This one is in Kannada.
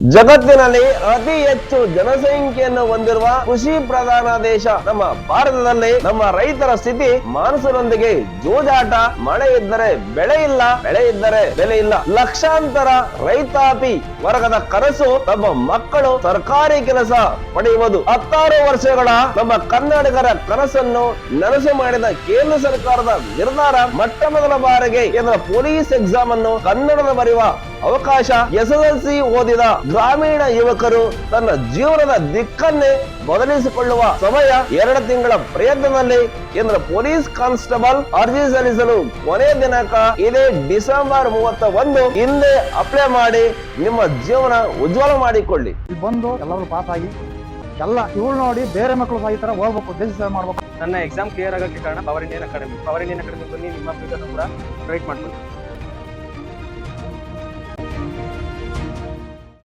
ಜಗತ್ತಿನಲ್ಲಿ ಅತಿ ಹೆಚ್ಚು ಜನಸಂಖ್ಯೆಯನ್ನು ಹೊಂದಿರುವ ಕೃಷಿ ಪ್ರಧಾನ ದೇಶ ನಮ್ಮ ಭಾರತದಲ್ಲಿ ನಮ್ಮ ರೈತರ ಸ್ಥಿತಿ ಮಾನಸನೊಂದಿಗೆ ಜೂಜಾಟ. ಮಳೆ ಇದ್ದರೆ ಬೆಳೆ ಇಲ್ಲ, ಬೆಳೆ ಇದ್ದರೆ ಬೆಲೆ ಇಲ್ಲ. ಲಕ್ಷಾಂತರ ರೈತಾಪಿ ವರ್ಗದ ಕನಸು ತಮ್ಮ ಮಕ್ಕಳು ಸರ್ಕಾರಿ ಕೆಲಸ ಪಡೆಯುವುದು. 16 ವರ್ಷಗಳ ನಮ್ಮ ಕನ್ನಡಿಗರ ಕನಸನ್ನು ನನಸು ಮಾಡಿದ ಕೇಂದ್ರ ಸರ್ಕಾರದ ನಿರ್ಧಾರ. ಮೊಟ್ಟ ಮೊದಲ ಬಾರಿಗೆ ಕೇಂದ್ರ ಪೊಲೀಸ್ ಎಕ್ಸಾಮ್ ಅನ್ನು ಕನ್ನಡದ ಬರೆಯುವ ಅವಕಾಶ. SSLC ಓದಿದ ಗ್ರಾಮೀಣ ಯುವಕರು ತನ್ನ ಜೀವನದ ದಿಕ್ಕನ್ನೇ ಬದಲಿಸಿಕೊಳ್ಳುವ ಸಮಯ. 2 ತಿಂಗಳ ಪ್ರಯತ್ನದಲ್ಲಿ ಕೇಂದ್ರ ಪೊಲೀಸ್ ಕಾನ್ಸ್ಟೇಬಲ್ ಅರ್ಜಿ ಸಲ್ಲಿಸಲು ಕೊನೆಯ ದಿನಾಂಕ ಇದೇ ಡಿಸೆಂಬರ್ 31. ಹಿಂದೆ ಅಪ್ಲೈ ಮಾಡಿ ನಿಮ್ಮ ಜೀವನ ಉಜ್ವಲ ಮಾಡಿಕೊಳ್ಳಿ. ಬಂದು ಎಲ್ಲರೂ ಪಾಸ್ ಆಗಿ ಎಲ್ಲ ಇವಳು ನೋಡಿ ಬೇರೆ ಮಕ್ಕಳು ಸಹ ಈ ತರ ಹೋಗ್ಬೇಕು, ದೇಶ ಸೇವೆ ಮಾಡ್ಬೇಕು. ನನ್ನ ಎಕ್ಸಾಮ್ ಕ್ಲಿಯರ್ ಆಗಕ್ಕೆ ಕಾರಣ power Indian academy. Power Indian academy ಬನ್ನಿ, ನಿಮ್ಮ ಫ್ಯೂಚರ್ ಕೂಡ ಬ್ರೈಟ್ ಮಾಡ್ಕೊಳ್ಳಿ.